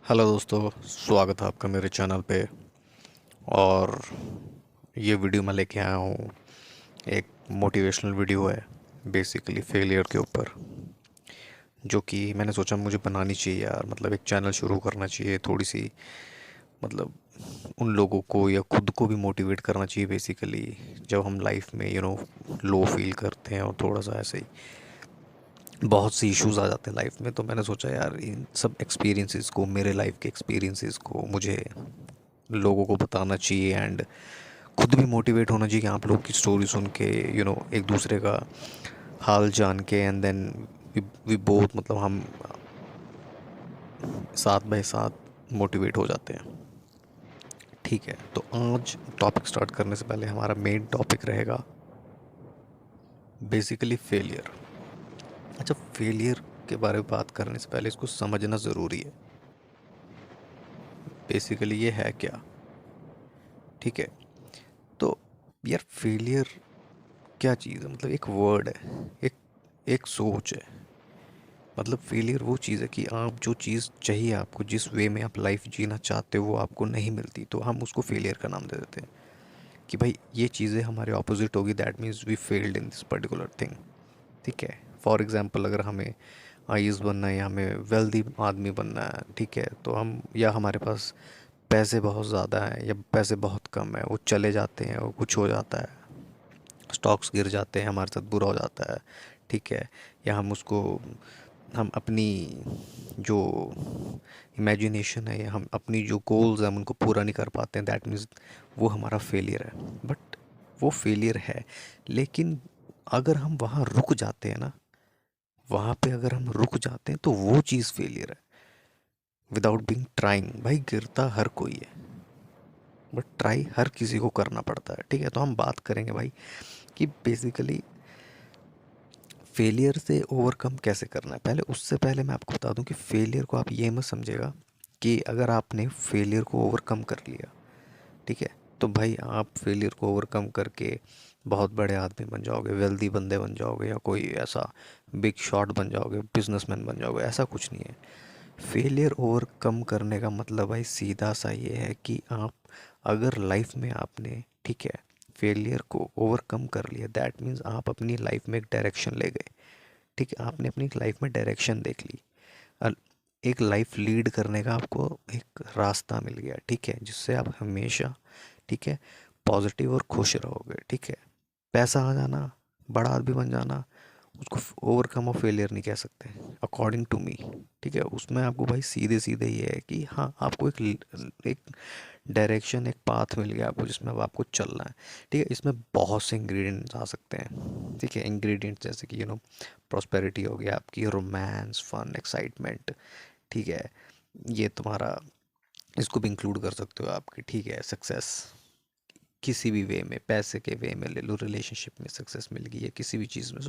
Hello दोस्तों, स्वागत है आपका मेरे चैनल पे। और ये वीडियो मैं लेके आया हूँ, एक मोटिवेशनल वीडियो है बेसिकली फेलियर के ऊपर, जो कि मैंने सोचा मुझे बनानी चाहिए यार। मतलब एक चैनल शुरू करना चाहिए, थोड़ी सी मतलब उन लोगों को या खुद को भी मोटिवेट करना चाहिए बेसिकली, जब हम लाइफ में लो फील करते हैं और थोड़ा सा ऐसे ही बहुत सी इश्यूज आ जाते हैं लाइफ में। तो मैंने सोचा यार इन सब एक्सपीरियंसेस को, मेरे लाइफ के एक्सपीरियंसेस को मुझे लोगों को बताना चाहिए एंड खुद भी मोटिवेट होना चाहिए कि आप लोग की स्टोरी सुन के एक दूसरे का हाल जान के एंड देन वी बोथ मतलब हम साथ बाय साथ मोटिवेट हो जाते हैं। ठीक है, तो आज टॉपिक स्टार्ट करने से पहले हमारा मेन टॉपिक रहेगा बेसिकली फेलियर। अच्छा, फेलियर के बारे में बात करने से पहले इसको समझना ज़रूरी है। बेसिकली ये है क्या? ठीक है, तो यार फेलियर क्या चीज़ है? मतलब एक वर्ड है, एक एक सोच है। मतलब फेलियर वो चीज़ है कि आप जो चीज़ चाहिए, आपको जिस वे में आप लाइफ जीना चाहते हो वो आपको नहीं मिलती, तो हम उसको फेलियर का नाम दे देते हैं कि भाई ये चीज़ें हमारे ऑपोजिट होगी, that means we failed in this particular thing. ठीक है, फॉर एग्जांपल अगर हमें आईएएस बनना है या हमें वेल्दी आदमी बनना है, ठीक है, तो हम या हमारे पास पैसे बहुत ज़्यादा हैं या पैसे बहुत कम है, वो चले जाते हैं, वो कुछ हो जाता है, स्टॉक्स गिर जाते हैं, हमारे साथ बुरा हो जाता है। ठीक है, या हम अपनी जो इमेजिनेशन है या हम अपनी जो गोल्स हैं हम उनको पूरा नहीं कर पाते हैं, दैट मीन्स वो हमारा फेलियर है। बट वो फेलियर है, लेकिन अगर हम वहाँ रुक जाते हैं ना, वहाँ पे अगर हम रुक जाते हैं तो वो चीज़ फेलियर है। विदाउट बीइंग ट्राइंग, भाई गिरता हर कोई है, बट ट्राई हर किसी को करना पड़ता है। ठीक है, तो हम बात करेंगे भाई कि बेसिकली फेलियर से ओवरकम कैसे करना है। पहले उससे पहले मैं आपको बता दूं कि फेलियर को आप ये मत समझिएगा कि अगर आपने फेलियर को ओवरकम कर लिया, ठीक है, तो भाई आप फेलियर को ओवरकम करके बहुत बड़े आदमी बन जाओगे, वेल्दी बंदे बन जाओगे, या कोई ऐसा बिग शॉट बन जाओगे, बिजनेसमैन बन जाओगे। ऐसा कुछ नहीं है। फेलियर ओवरकम करने का मतलब भाई सीधा सा ये है कि आप अगर लाइफ में आपने, ठीक है, फेलियर को ओवरकम कर लिया, दैट मीन्स आप अपनी लाइफ में एक डायरेक्शन ले गए। ठीक है, आपने अपनी लाइफ में डायरेक्शन देख ली, अल- एक लाइफ लीड करने का आपको एक रास्ता मिल गया। ठीक है, जिससे आप हमेशा, ठीक है, पॉजिटिव और खुश रहोगे। ठीक है, पैसा आ जाना, बड़ा आदमी बन जाना, उसको ओवरकम और फेलियर नहीं कह सकते अकॉर्डिंग टू मी। ठीक है, उसमें आपको भाई सीधे सीधे ये है कि हाँ, आपको एक डायरेक्शन, एक पाथ मिल गया आपको जिसमें अब आपको चलना है। ठीक है, इसमें बहुत से इंग्रेडिएंट्स आ सकते हैं। ठीक है, इंग्रेडिएंट्स जैसे कि प्रॉस्पेरिटी हो गया आपकी, रोमांस, फन, एक्साइटमेंट। ठीक है, ये तुम्हारा, इसको भी इंक्लूड कर सकते हो आपकी। ठीक है, सक्सेस किसी भी वे में, पैसे के वे में ले लो, रिलेशनशिप में सक्सेस मिल गई है, किसी भी चीज़ में,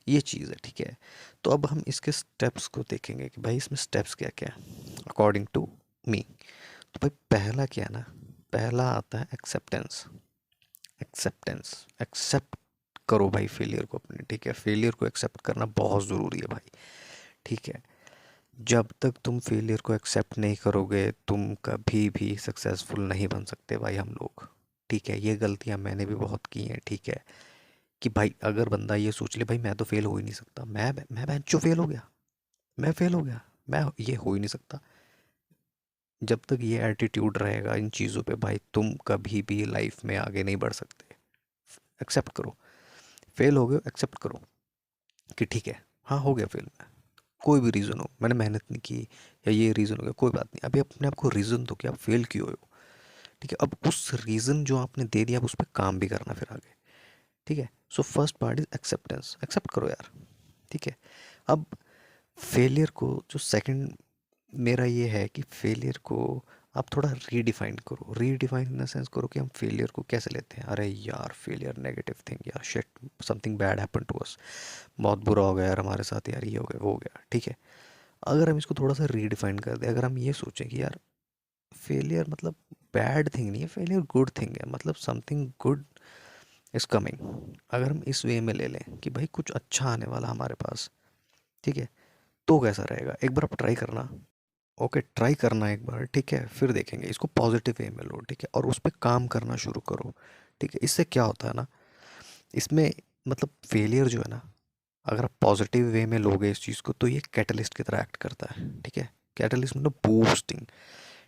ये चीज़ है। ठीक है, तो अब हम इसके स्टेप्स को देखेंगे कि भाई इसमें स्टेप्स क्या क्या है अकॉर्डिंग टू मी। तो भाई पहला क्या है ना, पहला आता है एक्सेप्टेंस। एक्सेप्टेंस, एक्सेप्ट करो भाई फेलियर को अपने। ठीक है, फेलियर को एक्सेप्ट करना बहुत ज़रूरी है भाई। ठीक है, जब तक तुम फेलियर को एक्सेप्ट नहीं करोगे तुम कभी भी सक्सेसफुल नहीं बन सकते भाई हम लोग। ठीक है, ये गलतियां मैंने भी बहुत की हैं। ठीक है, कि भाई अगर बंदा ये सोच ले भाई मैं तो फेल हो ही नहीं सकता, मैं बेंचो फेल हो गया, मैं फेल हो गया, मैं ये हो ही नहीं सकता। जब तक ये एटीट्यूड रहेगा इन चीज़ों पे भाई तुम कभी भी लाइफ में आगे नहीं बढ़ सकते। एक्सेप्ट करो, फेल हो गए, एक्सेप्ट करो कि ठीक है, हाँ हो गया फेल, मैं कोई भी रीज़न हो, मैंने मेहनत नहीं की या ये रीज़न हो गया, कोई बात नहीं। अभी अपने आप को रीज़न दो कि आप फेल क्यों हो। ठीक है, अब उस रीज़न जो आपने दे दिया अब उस पर काम भी करना फिर आगे। ठीक है, so first part is acceptance, accept करो यार। ठीक है, अब फेलियर को जो सेकंड मेरा ये है कि फेलियर को आप थोड़ा रीडिफाइन करो। रीडिफाइन इन द सेंस करो कि हम फेलियर को कैसे लेते हैं। अरे यार फेलियर नेगेटिव थिंग, यार shit something bad happen to us, बहुत बुरा हो गया यार हमारे साथ, यार ये हो गया वो हो गया। ठीक है, अगर हम इसको थोड़ा सा रीडिफाइन कर दें, अगर हम ये सोचें कि यार फेलियर मतलब बैड थिंग नहीं है, फेलियर गुड थिंग है, मतलब समथिंग गुड इज कमिंग। अगर हम इस वे में ले लें कि भाई कुछ अच्छा आने वाला हमारे पास, ठीक है, तो कैसा रहेगा, एक बार आप ट्राई करना। ओके ट्राई करना एक बार, ठीक है, फिर देखेंगे, इसको पॉजिटिव वे में लो, ठीक है, और उस पर काम करना शुरू करो, ठीक है। इससे क्या होता है ना, इसमें मतलब फेलियर जो है ना, अगर आप पॉजिटिव वे में लोगे इस चीज़ को तो ये कैटलिस्ट की तरह एक्ट करता है, ठीक है। कैटलिस्ट मतलब बूस्टिंग,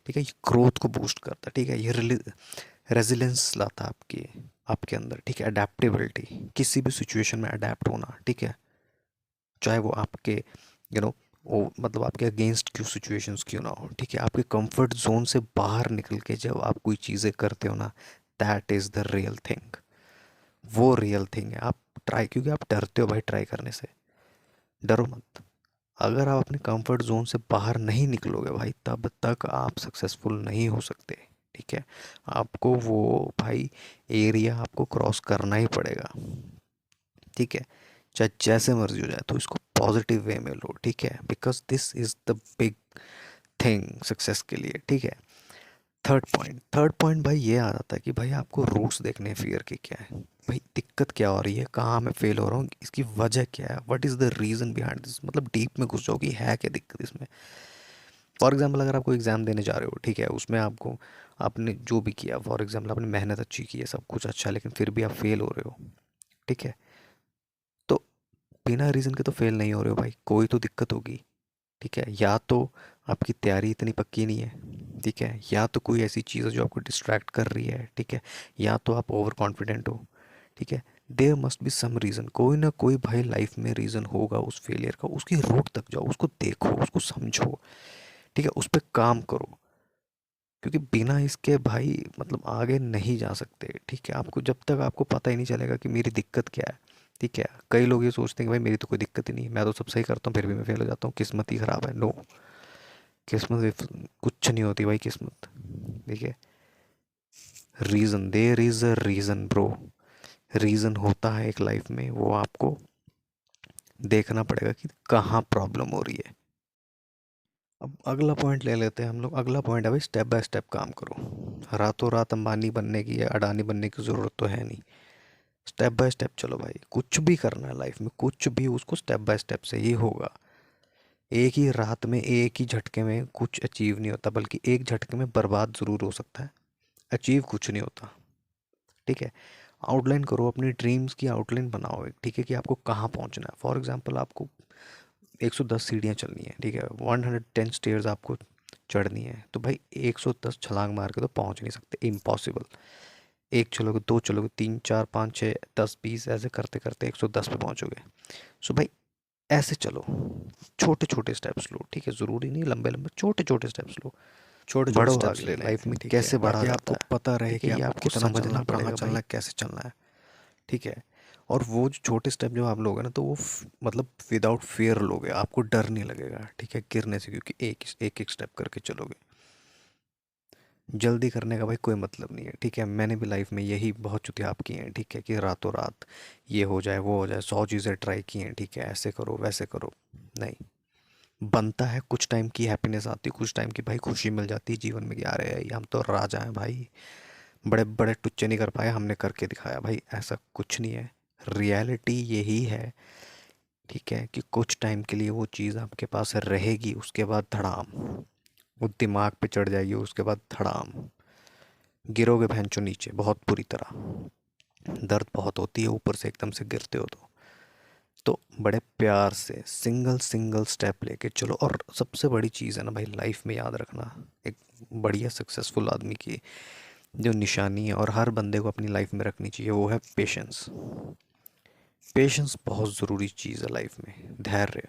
ठीक है, ये ग्रोथ को बूस्ट करता है, ठीक है, ये रेजिलेंस लाता है आपकी आपके अंदर, ठीक है, अडेप्टेबिलिटी, किसी भी सिचुएशन में अडेप्ट होना, ठीक है, चाहे वो आपके वो मतलब आपके अगेंस्ट क्यों सिचुएशंस क्यों ना हो, ठीक है, आपके कंफर्ट जोन से बाहर निकल के जब आप कोई चीज़ें करते हो ना, that is the real thing, वो रियल थिंग है। आप ट्राई, क्योंकि आप डरते हो भाई ट्राई करने से, डरो मत। अगर आप अपने कंफर्ट जोन से बाहर नहीं निकलोगे भाई, तब तक आप सक्सेसफुल नहीं हो सकते, ठीक है। आपको वो भाई एरिया आपको क्रॉस करना ही पड़ेगा, ठीक है, चाहे जैसे मर्जी हो जाए। तो इसको पॉजिटिव वे में लो, ठीक है, because this is the big thing success के लिए, ठीक है। थर्ड पॉइंट भाई ये आ जाता है कि भाई आपको रूट्स देखने हैं फियर के, क्या है भाई, दिक्कत क्या हो रही है, कहाँ मैं फेल हो रहा हूँ, इसकी वजह क्या है, what is the reason behind this, मतलब डीप में घुस जाओ कि है क्या दिक्कत इसमें। फॉर एग्जाम्पल अगर आप कोई एग्ज़ाम देने जा रहे हो, ठीक है, उसमें आपको आपने जो भी किया, फॉर एग्जाम्पल आपने मेहनत अच्छी की है, सब कुछ अच्छा है, लेकिन फिर भी आप फेल हो रहे हो, ठीक है, तो बिना रीज़न के तो फेल नहीं हो रहे हो भाई, कोई तो दिक्कत होगी, ठीक है। या तो आपकी तैयारी इतनी पक्की नहीं है, ठीक है, या तो कोई ऐसी चीज़ है जो आपको डिस्ट्रैक्ट कर रही है, ठीक है, या तो आप ओवर कॉन्फिडेंट हो, ठीक है। There must be some reason, कोई ना कोई भाई लाइफ में रीज़न होगा उस फेलियर का, उसकी रूट तक जाओ, उसको देखो, उसको समझो, ठीक है, उस पर काम करो, क्योंकि बिना इसके भाई मतलब आगे नहीं जा सकते, ठीक है। आपको जब तक आपको पता ही नहीं चलेगा कि मेरी दिक्कत क्या है, ठीक है। कई लोग ये सोचते हैं कि भाई मेरी तो कोई दिक्कत ही नहीं है, मैं तो सब सही करता हूँ, फिर भी मैं फेल हो जाता हूँ, किस्मत ही ख़राब है। नो, किस्मत कुछ नहीं होती भाई किस्मत, ठीक है। Reason, there is a reason bro, reason होता है एक लाइफ में, वो आपको देखना पड़ेगा कि कहाँ प्रॉब्लम हो रही है। अब अगला पॉइंट ले लेते हैं हम लोग। अगला पॉइंट है भाई स्टेप बाय स्टेप काम करो। रातों रात अंबानी बनने की या अडानी बनने की ज़रूरत तो है नहीं, स्टेप बाय स्टेप चलो भाई। कुछ भी करना है लाइफ में, कुछ भी, उसको स्टेप बाय स्टेप से ही होगा। एक ही रात में, एक ही झटके में कुछ अचीव नहीं होता, बल्कि एक झटके में बर्बाद ज़रूर हो सकता है, अचीव कुछ नहीं होता, ठीक है। आउटलाइन करो, अपनी ड्रीम्स की आउटलाइन बनाओ एक, ठीक है, कि आपको कहाँ पहुँचना है। फॉर एग्जांपल आपको 110 सीढ़ियाँ चलनी है, ठीक है, 110 स्टेयर्स आपको चढ़नी है, तो भाई 110 छलांग मार के तो पहुँच नहीं सकते, इम्पॉसिबल। एक चलोगे, दो चलोगे, तीन, चार, पाँच, छः, 10, 20, ऐसे करते करते 110 पे पहुँचोगे। सो भाई ऐसे चलो, छोटे छोटे स्टेप्स लो, ठीक है, ज़रूरी नहीं लंबे लंबे, छोटे छोटे स्टेप्स लो। छोटे छोटे बढ़ो स्टेप्स आगे लेने लाइफ हैं, में, ठीक है, कैसे बढ़ा ताकि जाता आपको है, पता रहे ठीक है, कि ये आपको आपको कितना समझना चलना कहाँ पड़ेगा चलना भाई, है, कैसे चलना है। ठीक है। और वो जो छोटे स्टेप जो आप लोगे ना, तो वो मतलब विदाउट फियर लोगे, आपको डर नहीं लगेगा, ठीक है, गिरने से, क्योंकि एक एक स्टेप करके चलोगे। जल्दी करने का भाई कोई मतलब नहीं है, ठीक है। मैंने भी लाइफ में यही बहुत चुतियाप की हैं, ठीक है, कि रातों रात ये हो जाए वो हो जाए, 100 चीज़ें ट्राई की हैं, ठीक है, ऐसे करो वैसे करो, नहीं बनता है। कुछ टाइम की हैप्पीनेस आती है, कुछ टाइम की भाई खुशी मिल जाती है जीवन में कि यार हम तो राजा हैं भाई, बड़े बड़े टुच्चे नहीं कर पाए, हमने करके दिखाया भाई, ऐसा कुछ नहीं है। रियलिटी यही है, ठीक है, कि कुछ टाइम के लिए वो चीज़ आपके पास रहेगी, उसके बाद धड़ाम वो दिमाग पे चढ़ जाएगी, उसके बाद धड़ाम गिरोगे भैंचो नीचे बहुत बुरी तरह, दर्द बहुत होती है ऊपर से एकदम से गिरते हो तो बड़े प्यार से सिंगल सिंगल स्टेप लेके चलो। और सबसे बड़ी चीज़ है ना भाई लाइफ में याद रखना, एक बढ़िया सक्सेसफुल आदमी की जो निशानी है और हर बंदे को अपनी लाइफ में रखनी चाहिए, वो है पेशेंस। पेशेंस बहुत ज़रूरी चीज़ है लाइफ में, धैर्य।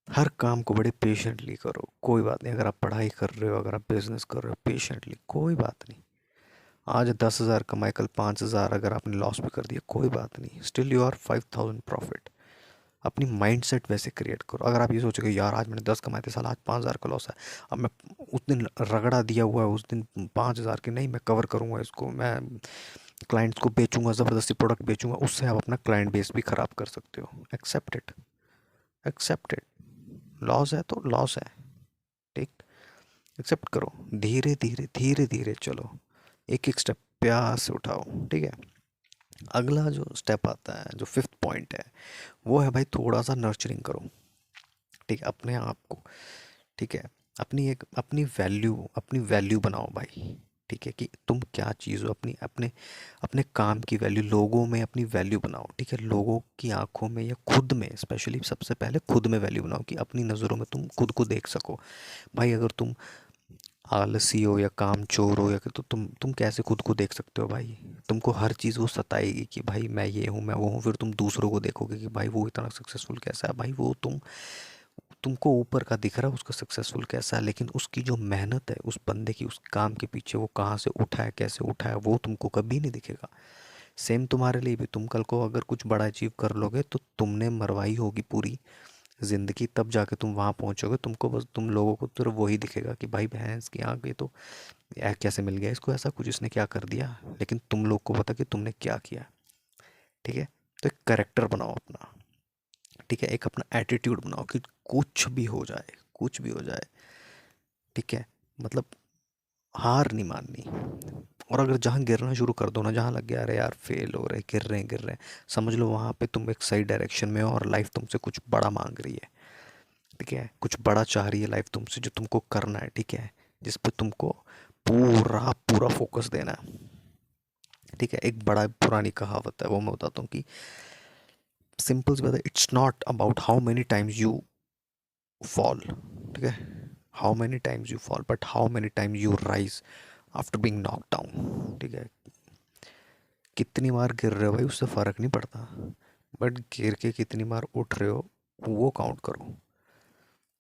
हर काम को बड़े पेशेंटली करो, कोई बात नहीं, अगर आप पढ़ाई कर रहे हो, अगर आप बिजनेस कर रहे हो, पेशेंटली, कोई बात नहीं। आज 10,000 कमाए, कल 5,000 अगर आपने लॉस भी कर दिया, कोई बात नहीं, स्टिल यू आर 5,000 प्रॉफिट। अपनी माइंड सेट वैसे क्रिएट करो। अगर आप ये सोचोगे यार आज मैंने 10 कमाए थे, साल आज 5,000 का लॉस है, अब मैं उस दिन रगड़ा दिया हुआ है, उस दिन 5,000 की नहीं, मैं कवर करूँगा इसको, मैं क्लाइंट्स को बेचूंगा, ज़बरदस्ती प्रोडक्ट बेचूंगा, उससे आप अपना क्लाइंट बेस भी ख़राब कर सकते हो। Accept it, accept it, loss है तो लॉस है, ठीक, एक्सेप्ट करो, धीरे धीरे धीरे धीरे चलो, एक एक स्टेप प्यार से उठाओ, ठीक है। अगला जो स्टेप आता है, जो फिफ्थ पॉइंट है, वो है भाई थोड़ा सा नर्चरिंग करो, ठीक है, अपने आप को, ठीक है। अपनी वैल्यू बनाओ भाई। ठीक है, कि तुम क्या चीज़ हो, अपनी अपने अपने काम की वैल्यू, लोगों में अपनी वैल्यू बनाओ। ठीक है, लोगों की आंखों में या खुद में, स्पेशली सबसे पहले खुद में वैल्यू बनाओ, कि अपनी नज़रों में तुम खुद को देख सको। भाई अगर तुम आलसी हो या कामचोर हो, या कि तो तुम कैसे खुद को देख सकते हो भाई? तुमको हर चीज़ वो सताएगी कि भाई मैं ये हूँ, मैं वो हूँ। फिर तुम दूसरों को देखोगे कि भाई वो इतना सक्सेसफुल कैसा है। भाई वो तुमको ऊपर का दिख रहा है उसका सक्सेसफुल कैसा है, लेकिन उसकी जो मेहनत है उस बंदे की, उस काम के पीछे, वो कहाँ से उठा है, कैसे उठा है, वो तुमको कभी नहीं दिखेगा। सेम तुम्हारे लिए भी, तुम कल को अगर कुछ बड़ा अचीव कर लोगे तो तुमने मरवाई होगी पूरी ज़िंदगी, तब जाके तुम वहाँ पहुँचोगे। तुमको बस, तुम लोगों को तो वही दिखेगा कि भाई भैंस की आँख, ये तो कैसे मिल गया इसको ऐसा कुछ, इसने क्या कर दिया। लेकिन तुम लोग को पता कि तुमने क्या किया। ठीक है, तो एक करेक्टर बनाओ अपना। ठीक है, एक अपना एटीट्यूड बनाओ कि कुछ भी हो जाए, कुछ भी हो जाए। ठीक है, मतलब हार नहीं माननी। और अगर जहाँ गिरना शुरू कर दो ना, जहाँ लग गया अरे यार फेल हो रहे, गिर रहे हैं, समझ लो वहाँ पे तुम एक सही डायरेक्शन में हो और लाइफ तुमसे कुछ बड़ा मांग रही है। ठीक है, कुछ बड़ा चाह रही है लाइफ तुमसे, जो तुमको करना है। ठीक है, जिस पे तुमको पूरा पूरा फोकस देना है। ठीक है, एक बड़ा पुरानी कहावत है, वो मैं बताता हूँ कि सिंपल सी बात है, it's not about how many times you fall. ठीक है, how many times you fall, but how many times you rise after being knock down. ठीक है, कितनी बार गिर रहे हो भाई उससे फ़र्क नहीं पड़ता, बट गिर के कितनी बार उठ रहे हो वो काउंट करो।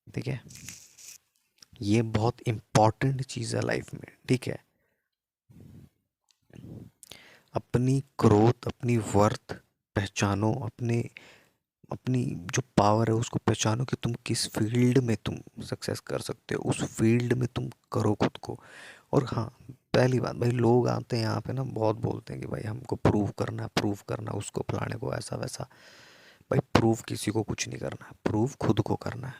ठीक है, ये बहुत इम्पॉर्टेंट चीज़ है लाइफ में। ठीक है, अपनी ग्रोथ, अपनी वर्थ पहचानो, अपने अपनी जो पावर है उसको पहचानो कि तुम किस फील्ड में तुम सक्सेस कर सकते हो, उस फील्ड में तुम करो खुद को। और हाँ, पहली बात भाई, लोग आते हैं यहाँ पे ना, बहुत बोलते हैं कि भाई हमको प्रूव करना उसको, फलाने को, ऐसा वैसा। भाई प्रूव किसी को कुछ नहीं करना है, प्रूव खुद को करना है।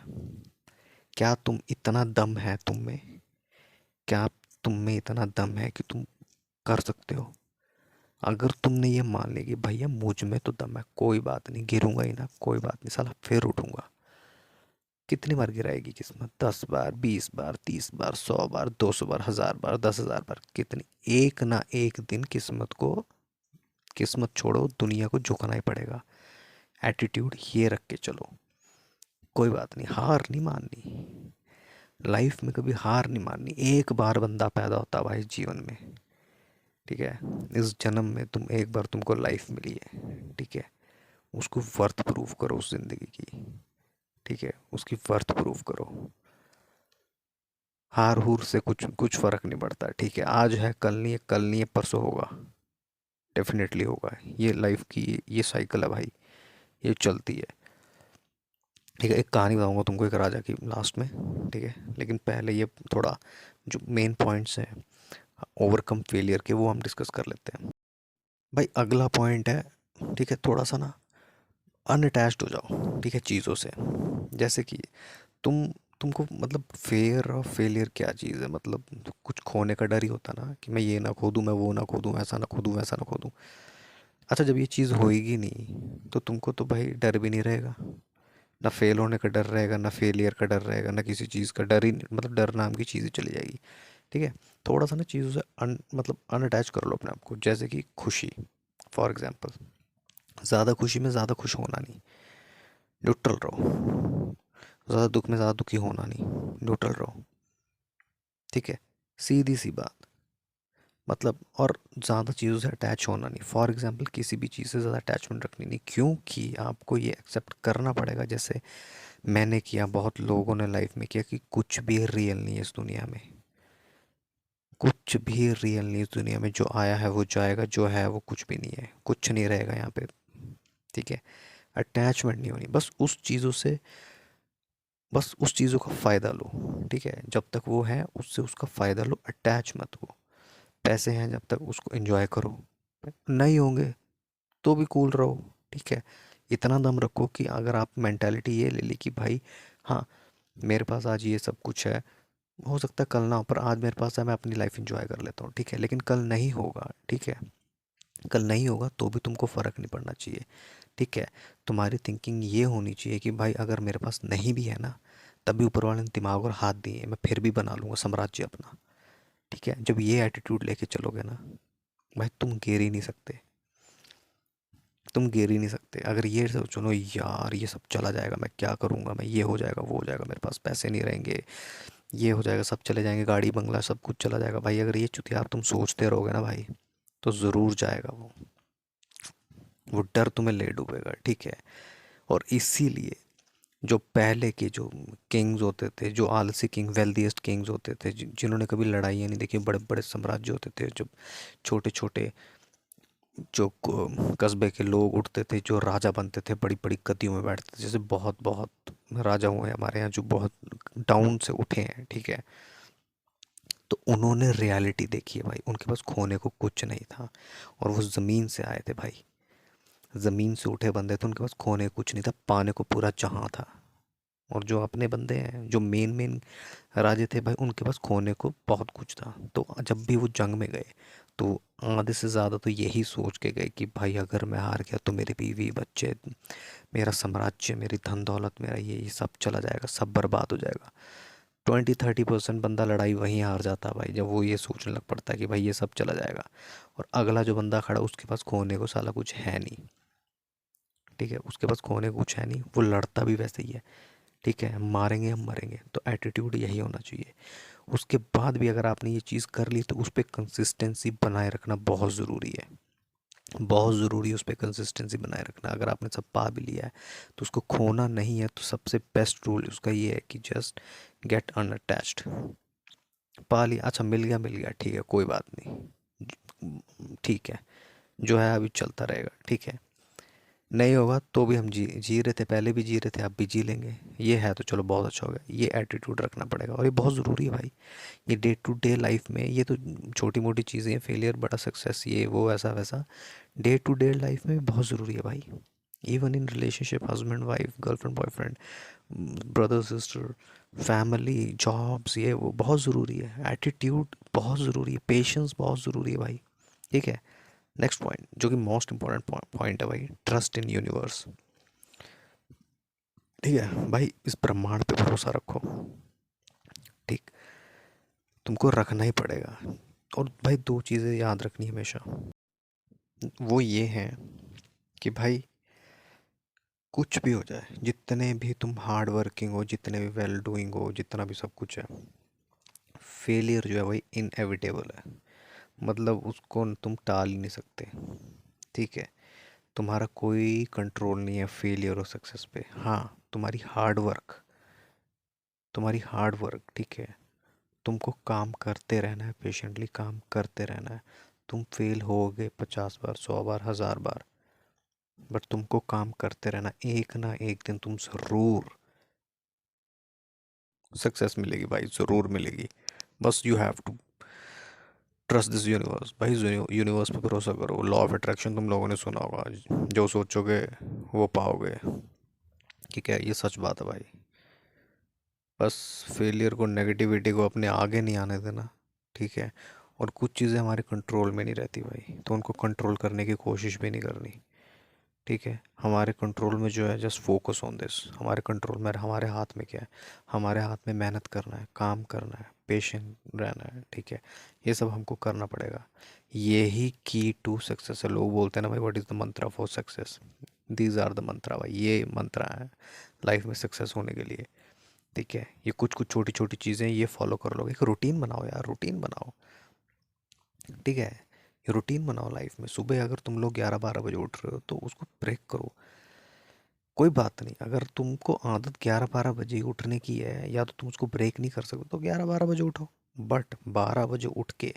क्या तुम इतना दम है तुम में, क्या तुम में इतना दम है कि तुम कर सकते हो? अगर तुमने ये मान लिया कि भैया मुझ में तो दम है, कोई बात नहीं, गिरूंगा ही ना, कोई बात नहीं साला, फिर उठूंगा। कितनी बार गिराएगी किस्मत? 10 बार, 20 बार, 30 बार, 100 बार, 200 बार, 1000 बार, 10,000 बार, कितनी, एक ना एक दिन किस्मत छोड़ो, दुनिया को झुकना ही पड़ेगा। एटीट्यूड ये रख के चलो, कोई बात नहीं, हार नहीं माननी। लाइफ में कभी हार नहीं माननी। एक बार बंदा पैदा होता है भाई जीवन में। ठीक है, इस जन्म में एक बार तुमको लाइफ मिली है। ठीक है, उसको वर्थ प्रूफ करो उस जिंदगी की। ठीक है, उसकी वर्थ प्रूफ करो। हार हूर से कुछ कुछ फर्क नहीं पड़ता। ठीक है, आज है कल नहीं है, कल नहीं है परसों होगा, डेफिनेटली होगा। ये लाइफ की ये साइकिल है भाई, ये चलती है। ठीक है, एक कहानी बताऊंगा तुमको, एक राजा की, लास्ट में। ठीक है, लेकिन पहले ये थोड़ा जो मेन पॉइंट्स हैं ओवरकम फेलियर के, वो हम डिस्कस कर लेते हैं। भाई अगला पॉइंट है, ठीक है, थोड़ा सा ना अनअटैच्ड हो जाओ। ठीक है, चीज़ों से। जैसे कि तुम तुमको मतलब फेयर और फेलियर क्या चीज़ है, मतलब कुछ खोने का डर ही होता ना, कि मैं ये ना खो दूँ, मैं वो ना खो दूँ, ऐसा ना खो दूँ, वैसा ना खो दूँ। अच्छा, जब ये चीज़ होएगी नहीं तो तुमको तो भाई डर भी नहीं रहेगा। ना फेल होने का डर रहेगा, ना फेलियर का डर रहेगा, ना किसी चीज़ का डर ही मतलब डर नाम की चीज़ ही चली जाएगी। ठीक है, थोड़ा सा ना चीज़ों से मतलब अनअटैच कर लो अपने आप को। जैसे कि खुशी, फॉर एग्जांपल, ज़्यादा खुशी में ज़्यादा खुश होना नहीं, न्यूट्रल रहो। ज़्यादा दुख में ज़्यादा दुखी होना नहीं, न्यूट्रल रहो। ठीक है, सीधी सी बात। मतलब और ज़्यादा चीज़ों से अटैच होना नहीं, फॉर एग्जांपल किसी भी चीज़ से ज़्यादा अटैचमेंट रखनी नहीं, क्योंकि आपको ये एक्सेप्ट करना पड़ेगा, जैसे मैंने किया, बहुत लोगों ने लाइफ में किया, कि कुछ भी रियल नहीं है इस दुनिया में। कुछ भी रियल नहीं इस दुनिया में, जो आया है वो जाएगा, जो है वो कुछ भी नहीं है, कुछ नहीं रहेगा यहाँ पे। ठीक है, अटैचमेंट नहीं होनी, बस उस चीज़ों का फ़ायदा लो। ठीक है, जब तक वो है उससे उसका फ़ायदा लो, अटैच मत हो। पैसे हैं जब तक उसको एंजॉय करो, नहीं होंगे तो भी कूल रहो। ठीक है, इतना दम रखो कि अगर आप मेंटालिटी ये ले ली कि भाई हाँ, मेरे पास आज ये सब कुछ है, हो सकता है कल ना हो, पर आज मेरे पास है, मैं अपनी लाइफ एंजॉय कर लेता हूँ। ठीक है, लेकिन कल नहीं होगा। ठीक है, कल नहीं होगा तो भी तुमको फ़र्क नहीं पड़ना चाहिए। ठीक है, तुम्हारी थिंकिंग ये होनी चाहिए कि भाई अगर मेरे पास नहीं भी है ना, तभी ऊपर वाले ने दिमाग और हाथ दिए, मैं फिर भी बना लूँगा साम्राज्य अपना। ठीक है, जब ये एटीट्यूड लेके चलोगे ना भाई, तुम गिर ही नहीं सकते, तुम गिर ही नहीं सकते। अगर ये सोचो ना यार ये सब चला जाएगा, मैं क्या करूँगा, मैं ये हो जाएगा वो हो जाएगा, मेरे पास पैसे नहीं रहेंगे, ये हो जाएगा, सब चले जाएंगे, गाड़ी बंगला सब कुछ चला जाएगा, भाई अगर ये चुतिया आप तुम सोचते रहोगे ना भाई, तो ज़रूर जाएगा वो डर तुम्हें ले डूबेगा। ठीक है, और इसीलिए जो पहले के जो किंग्स होते थे, जो आलसी किंग, वेल्दीएस्ट किंग्स होते थे, जिन्होंने कभी लड़ाइयाँ नहीं देखी, बड़े बड़े साम्राज्य होते थे, जब छोटे छोटे जो कस्बे के लोग उठते थे, जो राजा बनते थे, बड़ी बड़ी गद्दियों में बैठते थे, जैसे बहुत बहुत राजा हुए हैं हमारे यहाँ जो बहुत डाउन से उठे हैं। ठीक है, तो उन्होंने रियलिटी देखी है भाई, उनके पास खोने को कुछ नहीं था, और वो ज़मीन से आए थे भाई, ज़मीन से उठे बंदे थे, उनके पास खोने को कुछ नहीं था, पाने को पूरा जहां था। और जो अपने बंदे हैं, जो मेन मेन राजे थे भाई, उनके पास खोने को बहुत कुछ था। तो जब भी वो जंग में गए तो आधे से ज़्यादा तो यही सोच के गए कि भाई अगर मैं हार गया तो मेरी बीवी बच्चे, मेरा साम्राज्य, मेरी धन दौलत, मेरा ये सब चला जाएगा, सब बर्बाद हो जाएगा। 20-30% बंदा लड़ाई वहीं हार जाता है भाई, जब वो ये सोचने लग पड़ता है कि भाई ये सब चला जाएगा, और अगला जो बंदा खड़ा उसके पास खोने को साला कुछ है नहीं। ठीक है, उसके पास खोने को कुछ है नहीं, वो लड़ता भी वैसे ही है। ठीक है, मारेंगे हम मरेंगे, तो एटीट्यूड यही होना चाहिए। उसके बाद भी अगर आपने ये चीज़ कर ली तो उस पर कंसिस्टेंसी बनाए रखना बहुत ज़रूरी है, बहुत ज़रूरी है उस पर कंसिस्टेंसी बनाए रखना। अगर आपने सब पा भी लिया है तो उसको खोना नहीं है, तो सबसे बेस्ट रूल उसका ये है कि जस्ट गेट अनअटैच्ड। पा लिया, अच्छा मिल गया ठीक है, कोई बात नहीं, ठीक है, जो है अभी चलता रहेगा। ठीक है, नहीं होगा तो भी हम जी जी रहे थे, पहले भी जी रहे थे, अब भी जी लेंगे, ये है तो चलो बहुत अच्छा हो गया। ये एटीट्यूड रखना पड़ेगा, और ये बहुत ज़रूरी है भाई। ये डे टू डे लाइफ में, ये तो छोटी मोटी चीज़ें हैं, फेलियर बड़ा सक्सेस, ये वो ऐसा वैसा, डे टू डे लाइफ में बहुत ज़रूरी है भाई। Even in relationship, husband wife, girlfriend boyfriend, brother sister, family, jobs, ये वो बहुत ज़रूरी है। एटीट्यूड बहुत ज़रूरी है, पेशेंस बहुत ज़रूरी है भाई। ठीक है, नेक्स्ट पॉइंट जो कि मोस्ट इंपॉर्टेंट पॉइंट है भाई, ट्रस्ट इन यूनिवर्स। ठीक है भाई, इस ब्रह्मांड पे भरोसा रखो। ठीक, तुमको रखना ही पड़ेगा। और भाई दो चीज़ें याद रखनी हमेशा, वो ये हैं कि भाई कुछ भी हो जाए, जितने भी तुम हार्ड वर्किंग हो, जितने भी वेल डूइंग हो, जितना भी सब कुछ है, फेलियर जो है भाई इनएविटेबल है, मतलब उसको तुम टाल ही नहीं सकते। ठीक है, तुम्हारा कोई कंट्रोल नहीं है फेलियर और सक्सेस पे। हाँ, तुम्हारी हार्ड वर्क। ठीक है, तुमको काम करते रहना है, पेशेंटली काम करते रहना है। तुम फेल होगे 50 बार, 100 बार, 1000 बार, बट तुमको काम करते रहना, एक ना एक दिन तुम ज़रूर सक्सेस मिलेगी भाई, ज़रूर मिलेगी। बस you have to trust this universe भाई, यूनिवर्स पे भरोसा करो। लॉ ऑफ अट्रैक्शन तुम लोगों ने सुना होगा, जो सोचोगे वो पाओगे। ठीक है, ये सच बात है भाई। बस फेलियर को, नेगेटिविटी को अपने आगे नहीं आने देना। ठीक है, और कुछ चीज़ें हमारे कंट्रोल में नहीं रहती भाई, तो उनको कंट्रोल करने की कोशिश भी नहीं करनी। ठीक है, हमारे कंट्रोल में जो है, जस्ट फोकस ऑन दिस। हमारे कंट्रोल में, हमारे हाथ में क्या है, हमारे हाथ में मेहनत करना है, काम करना है, पेशेंट रहना है। ठीक है, ये सब हमको करना पड़ेगा। यही की टू सक्सेस है। लोग बोलते हैं ना भाई, what is the mantra for success, these are the mantra भाई, ये मंत्रा है लाइफ में सक्सेस होने के लिए। ठीक है, ये कुछ कुछ छोटी छोटी चीज़ें ये फॉलो कर लो, एक रूटीन बनाओ यार, रूटीन बनाओ। ठीक है, ये रूटीन बनाओ लाइफ में। सुबह अगर तुम लोग 11-12 बजे उठ रहे हो तो उसको ब्रेक करो। कोई बात नहीं, अगर तुमको आदत 11-12 बजे उठने की है, या तो तुम उसको ब्रेक नहीं कर सकते, तो 11-12 बजे उठो, बट 12 बजे उठ के,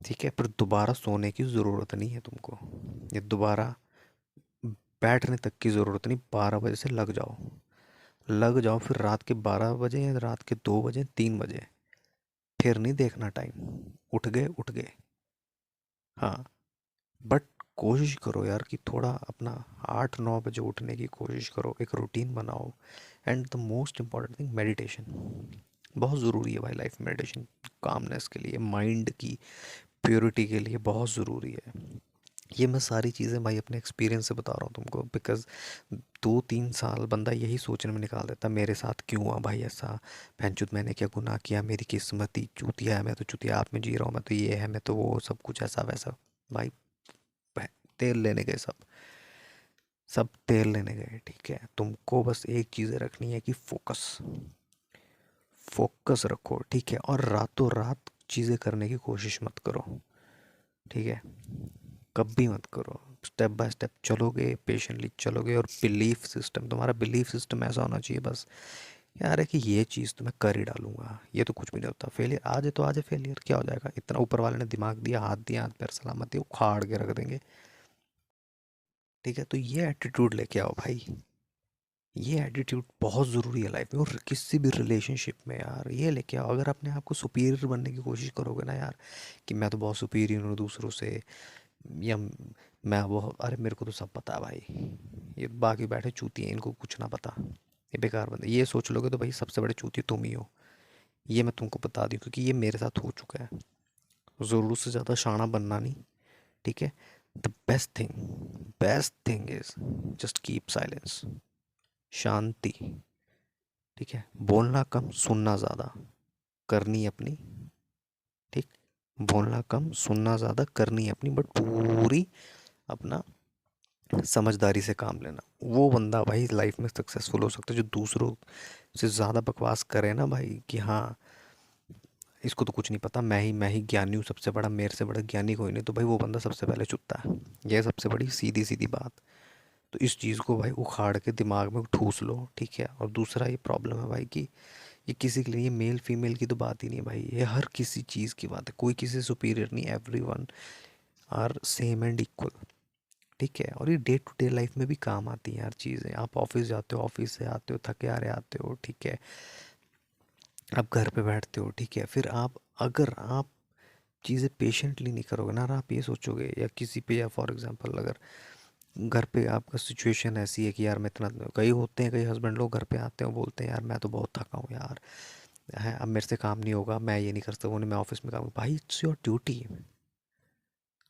ठीक है, फिर दोबारा सोने की ज़रूरत नहीं है तुमको, ये दोबारा बैठने तक की ज़रूरत नहीं, 12 बजे से लग जाओ, फिर रात के 12 बजे या रात के 2 बजे, 3 बजे, फिर नहीं देखना टाइम, उठ गए। हाँ, बट कोशिश करो यार कि थोड़ा अपना 8-9 बजे उठने की कोशिश करो, एक रूटीन बनाओ। And the most important thing, meditation बहुत ज़रूरी है भाई लाइफ में। मेडिटेशन कामनेस के लिए, माइंड की प्योरिटी के लिए बहुत ज़रूरी है। ये मैं सारी चीज़ें भाई अपने एक्सपीरियंस से बता रहा हूँ तुमको, बिकॉज 2-3 साल बंदा यही सोचने में निकाल देता मेरे साथ क्यों हुआ भाई ऐसा, भैंचोद मैंने क्या गुनाह किया, मेरी किस्मत ही चूतिया है, मैं तो चूतिया आप में जी रहा हूँ, मैं तो ये है, मैं तो वो, सब कुछ ऐसा वैसा। भाई तेल लेने गए सब, सब तेल लेने गए, ठीक है। तुमको बस एक चीज़ रखनी है कि फोकस, फोकस रखो, ठीक है। और रातों रात चीज़ें करने की कोशिश मत करो, ठीक है, कभी मत करो। स्टेप बाय स्टेप चलोगे, पेशेंटली चलोगे, और बिलीफ सिस्टम, तुम्हारा बिलीफ सिस्टम ऐसा होना चाहिए बस यार है कि ये चीज़ तो मैं कर ही डालूंगा, ये तो कुछ भी नहीं होता, फेलियर आ जाए तो आ जाए, फेलियर क्या हो जाएगा, इतना ऊपर वाले ने दिमाग दिया, हाथ दिया, हाथ पैर सलामत है, उखाड़ के रख देंगे, ठीक है। तो ये एटीट्यूड लेके आओ भाई, ये एटीट्यूड बहुत ज़रूरी है लाइफ में, और किसी भी रिलेशनशिप में यार ये लेके आओ। अगर अपने आप को सुपीरियर बनने की कोशिश करोगे ना यार, कि मैं तो बहुत सुपीरियर हूँ दूसरों से, या मैं वो, अरे मेरे को तो सब पता है भाई, ये बाकी बैठे चूती हैं, इनको कुछ ना पता, ये बेकार बंदे, ये सोच लोगे तो भाई सबसे बड़े चूती तुम ही हो। ये मैं तुमको बता दूँ क्योंकि ये मेरे साथ हो चुका है। ज़रूरत से ज़्यादा शाना बनना नहीं, ठीक है। The best thing is just keep silence, शांति, ठीक है। बोलना कम, सुनना ज़्यादा, करनी अपनी, ठीक। बोलना कम, सुनना ज़्यादा, करनी अपनी, बट पूरी अपना समझदारी से काम लेना। वो बंदा भाई लाइफ में सक्सेसफुल हो सकता है जो दूसरों से ज़्यादा बकवास करे ना भाई, कि हाँ इसको तो कुछ नहीं पता, मैं ही ज्ञानी हूँ सबसे बड़ा, मेरे से बड़ा ज्ञानी कोई नहीं, तो भाई वो बंदा सबसे पहले चुतता है। यह सबसे बड़ी सीधी सीधी बात। तो इस चीज़ को भाई उखाड़ के दिमाग में ठूस लो, ठीक है। और दूसरा ये प्रॉब्लम है भाई कि ये किसी के लिए, ये मेल फीमेल की तो बात ही नहीं है भाई, ये हर किसी चीज़ की बात है, कोई किसी सुपीरियर नहीं, everyone are same and equal, ठीक है। और ये डे टू डे लाइफ में भी काम आती हैं यार चीज़ें। आप ऑफिस जाते हो, ऑफिस से आते हो थके हारे आते हो, ठीक है, आप घर पे बैठते हो, ठीक है, फिर आप, अगर आप चीज़ें पेशेंटली नहीं करोगे ना, और आप ये सोचोगे या किसी पे, या फॉर एग्जांपल अगर घर पे आपका सिचुएशन ऐसी है कि यार मैं इतना, कई होते हैं, कई हस्बैंड लोग घर पे आते हैं बोलते हैं यार मैं तो बहुत थका हूँ यार, है अब मेरे से काम नहीं होगा, मैं ये नहीं कर सकता, मैं ऑफिस में काम, भाई इट्स योर ड्यूटी,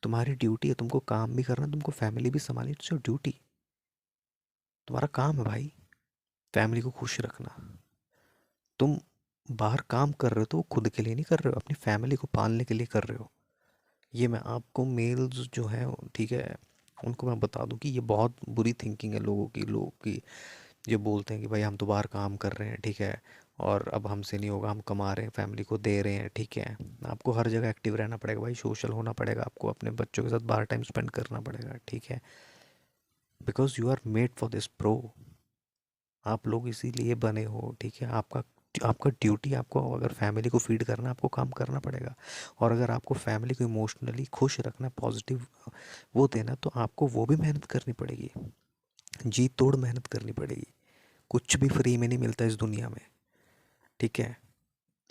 तुम्हारी ड्यूटी है, तुमको काम भी करना, तुमको फैमिली भी संभालनी, इट्स योर ड्यूटी, तुम्हारा काम है भाई फैमिली को खुश रखना। तुम बाहर काम कर रहे हो तो वो खुद के लिए नहीं कर रहे हो, अपनी फैमिली को पालने के लिए कर रहे हो। ये मैं आपको, मेल्स जो है, ठीक है, उनको मैं बता दूं कि ये बहुत बुरी थिंकिंग है लोगों की जो बोलते हैं कि भाई हम तो बाहर काम कर रहे हैं, ठीक है, और अब हमसे नहीं होगा, हम कमा रहे हैं, फैमिली को दे रहे हैं, ठीक है। आपको हर जगह एक्टिव रहना पड़ेगा भाई, सोशल होना पड़ेगा आपको, अपने बच्चों के साथ बाहर टाइम स्पेंड करना पड़ेगा, ठीक है, because you are made for this pro, आप लोग इसीलिए बने हो, ठीक है। आपका आपका ड्यूटी, आपको अगर फैमिली को फीड करना है, आपको काम करना पड़ेगा। और अगर आपको फैमिली को इमोशनली खुश रखना, पॉजिटिव वो देना, तो आपको वो भी मेहनत करनी पड़ेगी, जी तोड़ मेहनत करनी पड़ेगी। कुछ भी फ्री में नहीं मिलता इस दुनिया में, ठीक है।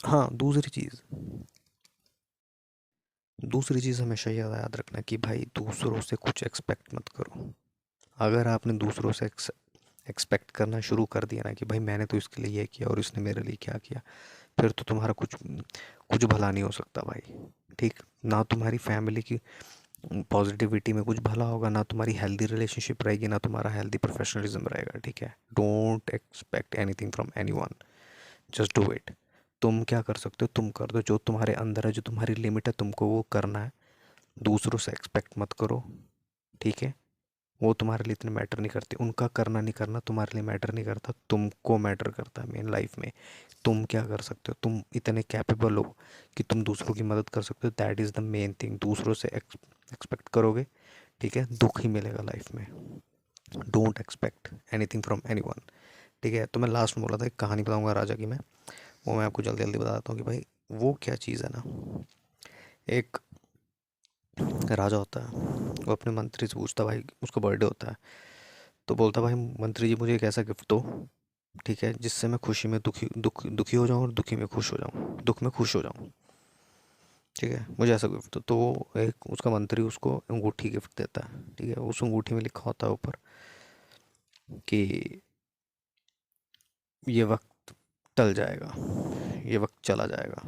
हाँ, दूसरी चीज़ हमेशा ये याद रखना कि भाई दूसरों से कुछ एक्सपेक्ट मत करो। अगर आपने दूसरों से एक्सपेक्ट करना शुरू कर दिया ना कि भाई मैंने तो इसके लिए ये किया और इसने मेरे लिए क्या किया, फिर तो तुम्हारा कुछ कुछ भला नहीं हो सकता भाई, ठीक। ना तुम्हारी फैमिली की पॉजिटिविटी में कुछ भला होगा, ना तुम्हारी हेल्दी रिलेशनशिप रहेगी, ना तुम्हारा हेल्दी प्रोफेशनलिज्म रहेगा, ठीक है। Don't expect anything from anyone, just do it. तुम क्या कर सकते हो तुम कर दो, जो तुम्हारे अंदर है, जो तुम्हारी लिमिट है, तुमको वो करना है। दूसरों से एक्सपेक्ट मत करो, ठीक है। वो तुम्हारे लिए इतने मैटर नहीं करते, उनका करना नहीं करना तुम्हारे लिए मैटर नहीं करता, तुमको मैटर करता है मेन लाइफ में। तुम क्या कर सकते हो, तुम इतने कैपेबल हो कि तुम दूसरों की मदद कर सकते हो, that is the main thing. दूसरों से एक्सपेक्ट करोगे, ठीक है, दुख ही मिलेगा लाइफ में। Don't expect anything from any one, ठीक है। तो मैं लास्ट में बोला था एक कहानी बताऊंगा राजा की मैं, वो मैं आपको जल्दी जल्दी बताता हूँ कि भाई वो क्या चीज़ है ना। एक राजा होता है, वो अपने मंत्री से पूछता, भाई उसका बर्थडे होता है, तो बोलता भाई मंत्री जी मुझे एक ऐसा गिफ्ट दो, ठीक है, जिससे मैं खुशी में दुखी हो जाऊँ, और दुखी में खुश हो जाऊँ, दुख में खुश हो जाऊँ, ठीक है, मुझे ऐसा गिफ्ट दो। तो वो एक उसका मंत्री उसको अंगूठी गिफ्ट देता है, ठीक है। उस अंगूठी में लिखा होता है ऊपर कि ये वक्त टल जाएगा, ये वक्त चला जाएगा,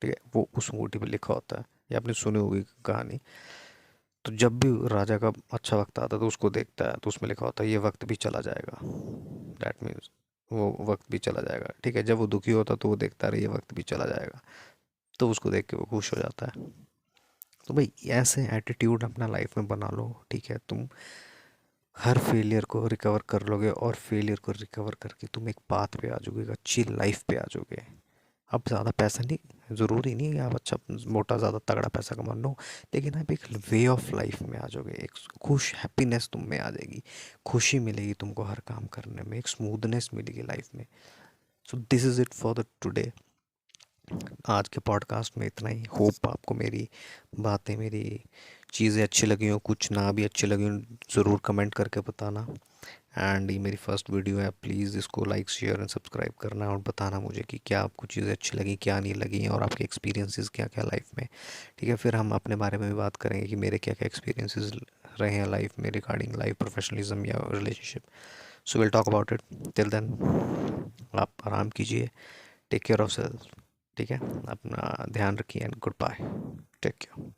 ठीक है। वो उस अंगूठी पे लिखा होता है, ये आपने सुनी होगी कहानी। तो जब भी राजा का अच्छा वक्त आता है तो उसको देखता है, तो उसमें लिखा होता है ये वक्त भी चला जाएगा। दैट मीन्स वो वक्त भी चला जाएगा, ठीक है। जब वो दुखी होता तो वो देखता है ये वक्त भी चला जाएगा, तो उसको देख के वो खुश हो जाता है। तो भाई ऐसे एटीट्यूड अपना लाइफ में बना लो, ठीक है। तुम हर फेलियर को रिकवर कर लोगे, और फेलियर को रिकवर करके तुम एक पाथ पे आ जाओगे, एक अच्छी लाइफ पे आ जाओगे। अब ज़्यादा पैसा नहीं, ज़रूरी नहीं है आप अच्छा मोटा ज़्यादा तगड़ा पैसा कमा लो, लेकिन आप एक वे ऑफ लाइफ में आ जाओगे, एक खुश हैप्पीनेस तुम में आ जाएगी, खुशी मिलेगी तुमको हर काम करने में, एक स्मूथनेस मिलेगी लाइफ में। So this is it for the today. आज के पॉडकास्ट में इतना ही। होप आपको मेरी बातें, मेरी चीज़ें अच्छी लगी हो, कुछ ना भी अच्छी लगी हो ज़रूर कमेंट करके बताना। एंड ये मेरी फर्स्ट वीडियो है, प्लीज़ इसको लाइक शेयर एंड सब्सक्राइब करना, और बताना मुझे कि क्या आपको चीज़ें अच्छी लगी, क्या नहीं लगी, और आपके एक्सपीरियंसेस क्या क्या लाइफ में, ठीक है। फिर हम अपने बारे में भी बात करेंगे कि मेरे क्या क्या एक्सपीरियंसेस रहे हैं लाइफ में रिगार्डिंग लाइफ, प्रोफेशनलिज्म या relationship. So will talk about it. Till then आप आराम कीजिए, टेक केयर ऑफ सेल्फ, ठीक है। अपना ध्यान रखिए and good bye, take care.